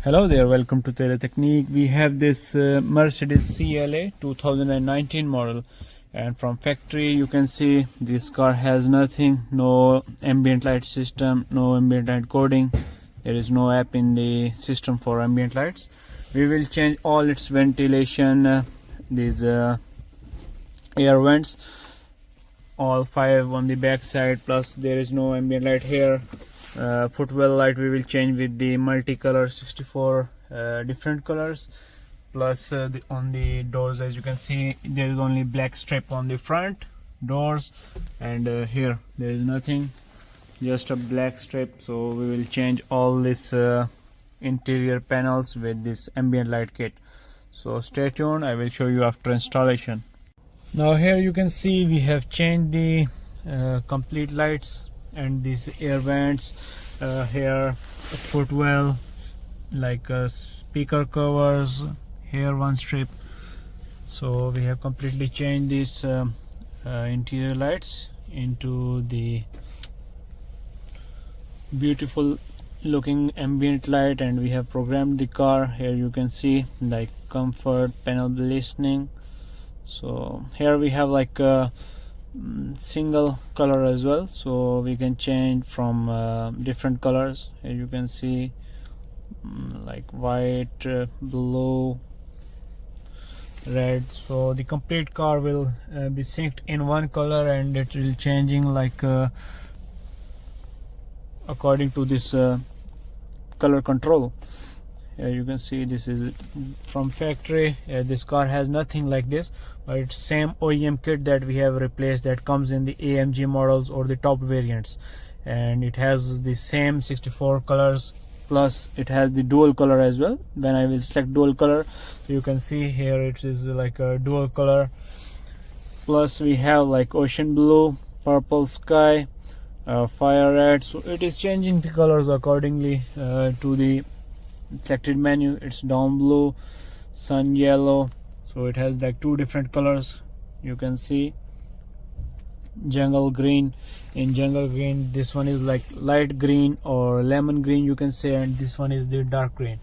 Hello there, welcome to Tereteknik. We have this Mercedes CLA 2019 model, and from factory you can see this car has nothing, no ambient light system, no ambient light coding. There is no app in the system for ambient lights. We will change all its ventilation, these air vents, all 5 on the back side, plus there is no ambient light here. Footwell light we will change with the multicolor 64 different colors, plus on the doors, as you can see, there is only black strip on the front doors, and here there is nothing, just a black strip. So we will change all this interior panels with this ambient light kit. So stay tuned, I will show you after installation. Now here you can see we have changed the complete lights and these air vents, here footwell, like speaker covers, here one strip. So we have completely changed these interior lights into the beautiful looking ambient light, and we have programmed the car. Here you can see like comfort, panel listening. So here we have like single color as well, so we can change from different colors. Here you can see like white, blue, red. So the complete car will be synced in one color, and it will changing like according to this color control. Here you can see this is from factory. This car has nothing like this, but it's same OEM kit that we have replaced, that comes in the AMG models or the top variants, and it has the same 64 colors, plus it has the dual color as well. When I will select dual color, you can see here it is like a dual color, plus we have like ocean blue, purple sky, fire red. So it is changing the colors accordingly to the selected menu. It's down blue, sun yellow. So it has like 2 different colors. You can see jungle green. In jungle green, this one is like light green or lemon green, you can say, and this one is the dark green.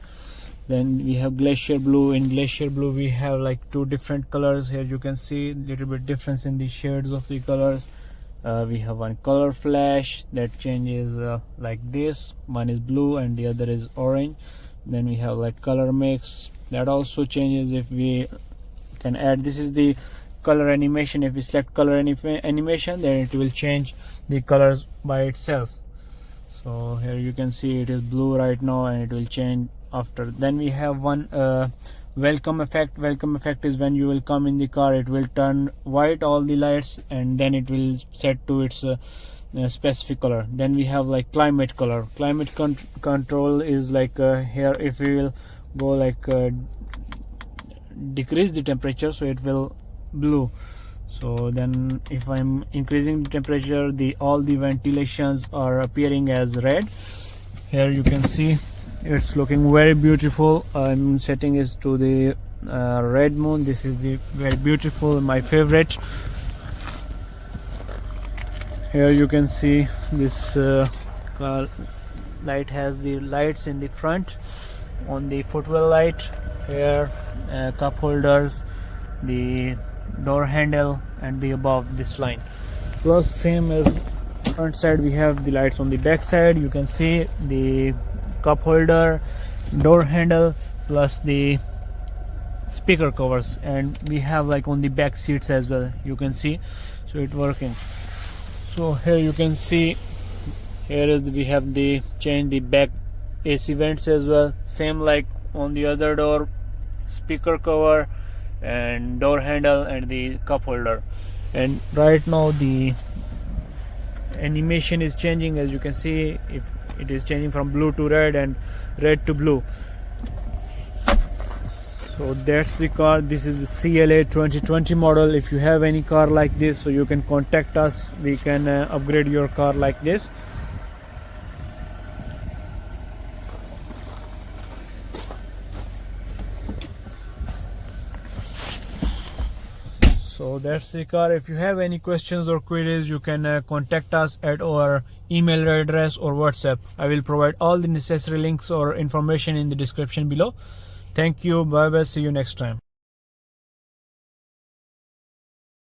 Then we have glacier blue. In glacier blue we have like 2 different colors. Here you can see little bit difference in the shades of the colors. We have one color flash that changes like this. One is blue and the other is orange. Then we have like color mix that also changes if we can add. This is the color animation. If we select color animation, then it will change the colors by itself. So here you can see it is blue right now, and it will change after. Then we have one welcome effect. Welcome effect is when you will come in the car, it will turn white all the lights, and then it will set to its specific color. Then we have like climate color. Climate control is like here if we will go like decrease the temperature, so it will blue. So then if I'm increasing the temperature, all the ventilations are appearing as red. Here you can see it's looking very beautiful. I'm setting it to the red moon. This is the very beautiful, my favorite. Here you can see this car light has the lights in the front on the footwell light. Here cup holders, the door handle, and the above this line. Plus same as front side, we have the lights on the back side. You can see the cup holder, door handle, plus the speaker covers, and we have like on the back seats as well, you can see. So it's working. So here you can see, here is we have the change the back AC vents as well, same like on the other door, speaker cover and door handle and the cup holder. And right now the animation is changing, as you can see. If it is changing from blue to red and red to blue. So that's the car. This is the CLA 2020 model. If you have any car like this, so you can contact us. We can upgrade your car like this. So that's the car. If you have any questions or queries, you can contact us at our email address or WhatsApp. I will provide all the necessary links or information in the description below. Thank you. Bye bye. See you next time.